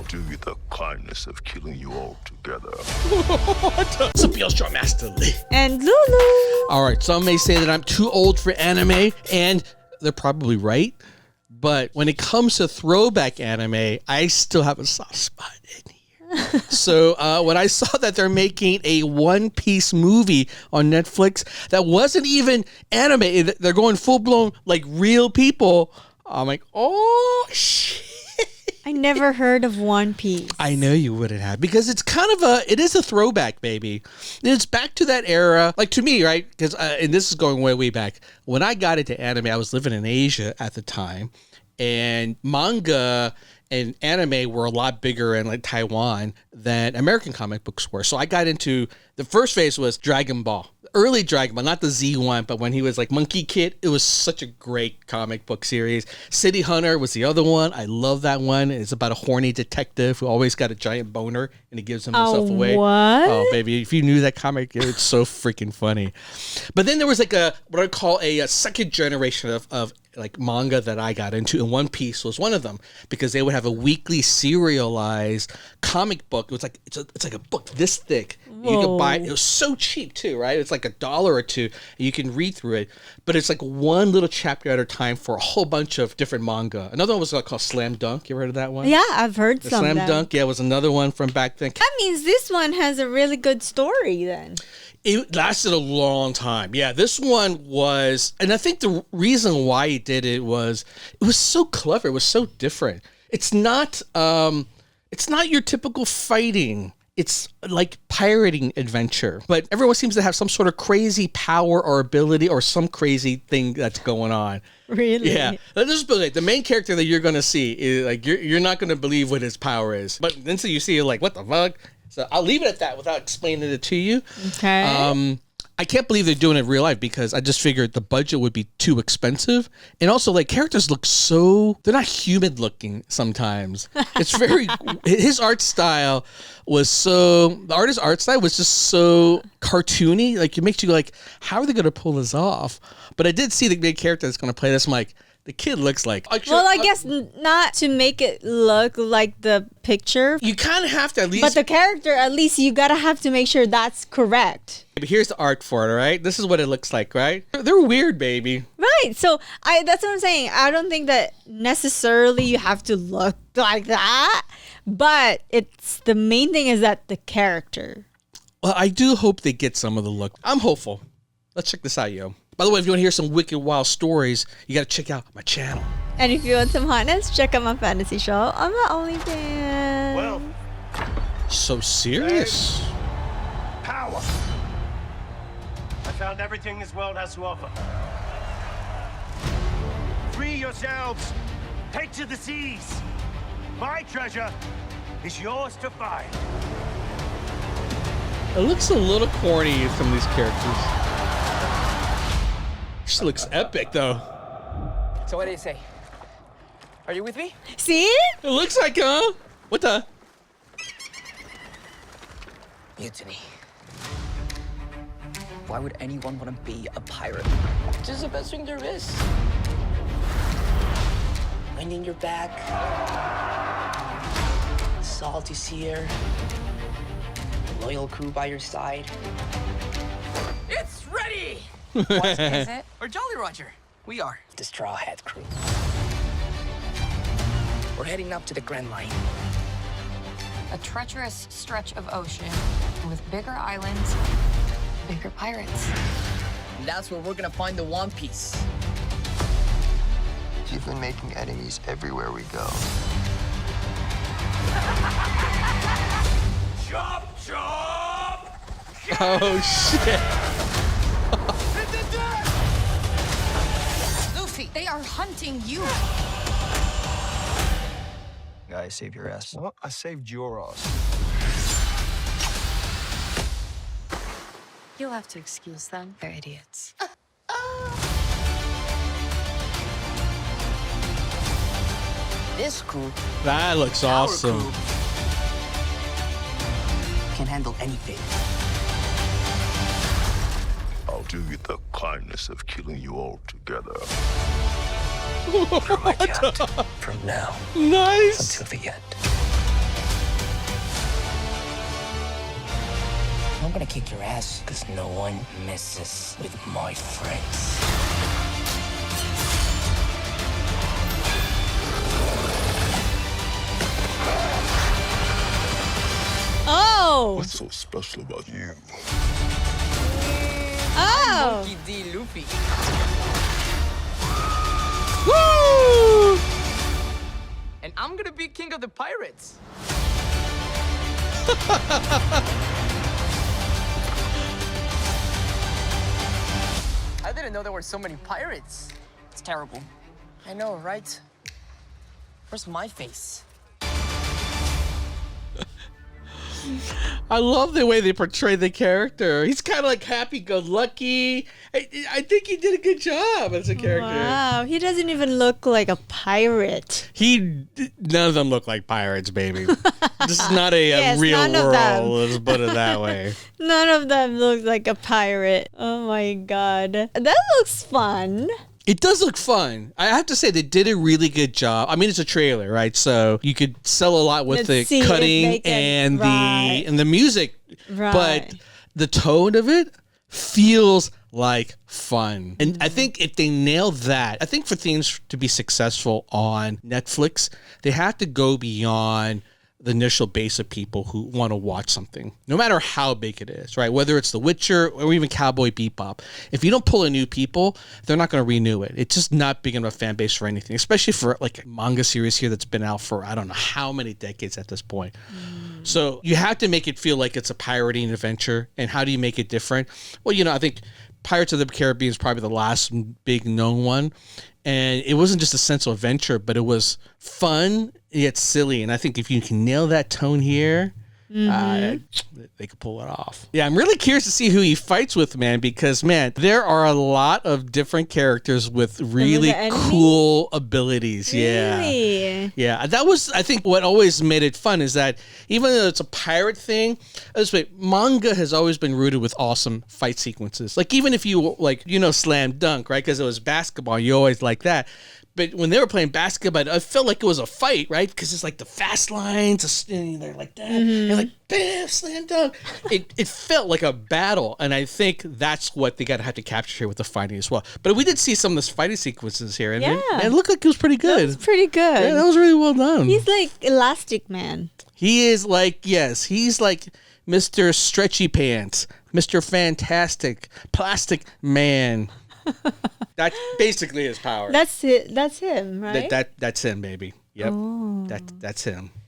do you the kindness of killing you all together. What? Sophia Strong Master Lee. And Lulu. All right, some may say that I'm too old for anime, and they're probably right. But when it comes to throwback anime, I still have a soft spot in here. So when I saw that they're making a One Piece movie on Netflix that wasn't even anime, they're going full blown like real people. I'm like, oh shit. I never heard of One Piece. I know you wouldn't have, because it's kind of it is a throwback, baby. It's back to that era, like to me, right? Because, and this is going way, way back. When I got into anime, I was living in Asia at the time, and manga and anime were a lot bigger in like Taiwan than American comic books were. So I got into, the first phase was Dragon Ball. Early Dragon Ball, not the Z one, but when he was like Monkey Kid, it was such a great comic book series. City Hunter was the other one. I love that one. It's about a horny detective who always got a giant boner and he gives himself away. What? Oh, baby, if you knew that comic, it's so freaking funny. But then there was like what I call a second generation of like manga that I got into, and One Piece was one of them, because they would have a weekly serialized comic book. It was like it's like a book this thick. You could buy it. It was so cheap too, right? It's like $1 or $2, and you can read through it. But it's like one little chapter at a time for a whole bunch of different manga. Another one was called Slam Dunk. You ever heard of that one? Yeah, I've heard the some. Slam Dunk, yeah, was another one from back then. That means this one has a really good story then. It lasted a long time. Yeah, this one was, and I think the reason why he did it was so clever. It was so different. It's not your typical fighting. It's like pirating adventure, but everyone seems to have some sort of crazy power or ability or some crazy thing that's going on. Really? Yeah. Let's just put it, the main character that you're going to see is like, you're not going to believe what his power is, but then so you see, you're like, what the fuck? So I'll leave it at that without explaining it to you. Okay. I can't believe they're doing it in real life, because I just figured the budget would be too expensive. And also, like, characters look they're not human looking sometimes. It's very, his art style was the artist's art style was just so cartoony. Like, it makes you like, how are they going to pull this off? But I did see the main character that's going to play this. I'm like, the kid looks like... Well, I guess not to make it look like the picture. You kind of have to at least... But the character, at least you gotta have to make sure that's correct. But here's the art for it, right? This is what it looks like, right? They're weird, baby. Right. So that's what I'm saying. I don't think that necessarily you have to look like that. But the main thing is that the character. Well, I do hope they get some of the look. I'm hopeful. Let's check this out, yo. By the way, if you want to hear some wicked wild stories, you got to check out my channel. And if you want some hotness, check out my fantasy show on the OnlyFans. Well, So serious. Power. I found everything this world has to offer. Free yourselves. Take to the seas. My treasure is yours to find. It looks a little corny, some of these characters. She looks epic, though. So what do you say? Are you with me? See? It looks like, what the? Mutiny. Why would anyone want to be a pirate? Just the best thing there is. Wind in your back. Salty sea air. A loyal crew by your side. It's ready! What is it? Or Jolly Roger. We are the Straw Hat Crew. We're heading up to the Grand Line. A treacherous stretch of ocean with bigger islands, bigger pirates. And that's where we're gonna find the One Piece. You've been making enemies everywhere we go. Chop, chop! Oh, shit. Luffy, they are hunting you. Guys, save your ass. What? I saved your ass. You'll have to excuse them. They're idiots. This crew That looks awesome. can handle anything. I'll do you the kindness of killing you all together. You're my captain from now Nice. until the end. I'm gonna kick your ass because no one messes with my friends. Oh. What's so special about you? Oh. Monkey D. Luffy. Woo! And I'm gonna be king of the pirates. I didn't know there were so many pirates. It's terrible. I know, right? Where's my face? I love the way they portray the character. He's kind of like happy-go-lucky. I think he did a good job as a character. Wow, he doesn't even look like a pirate. None of them look like pirates, baby. This is not a Yes, real none of them. world. Let's put it that way. None of them look like a pirate. Oh my god. That looks fun. It does look fun. I have to say they did a really good job. I mean, it's a trailer, right? So you could sell a lot with Let's see the if cutting they can- and right. the music, Right. but the tone of it feels like fun. And I think if they nail that, I think for things to be successful on Netflix, they have to go beyond the initial base of people who want to watch something, no matter how big it is, right? Whether it's The Witcher or even Cowboy Bebop. If you don't pull in new people, they're not going to renew it. It's just not big enough fan base for anything, especially for like a manga series here that's been out for I don't know how many decades at this point. So you have to make it feel like it's a pirating adventure. And how do you make it different? Well, I think Pirates of the Caribbean is probably the last big known one. And it wasn't just a sense of adventure, but it was fun yet silly. And I think if you can nail that tone here, they could pull it off. Yeah, I'm really curious to see who he fights with, man, because, man, there are a lot of different characters with really cool abilities. Yeah. Really? Yeah, that was, I think, what always made it fun is that even though it's a pirate thing, manga has always been rooted with awesome fight sequences. Like, even if you, slam dunk, right? Because it was basketball, you always like that. But when they were playing basketball, I felt like it was a fight, right? Because it's like the fast lines, and they're like that, and like bam, slam dunk. It felt like a battle, and I think that's what they got to have to capture here with the fighting as well. But we did see some of those fighting sequences here, and it looked like it was pretty good. That was pretty good. Yeah, that was really well done. He's like Elastic Man. He is like, yes, he's like Mr. Stretchy Pants, Mr. Fantastic, Plastic Man. That's basically his power. That's it. That's him, right? That's him, baby. Yep. That's him.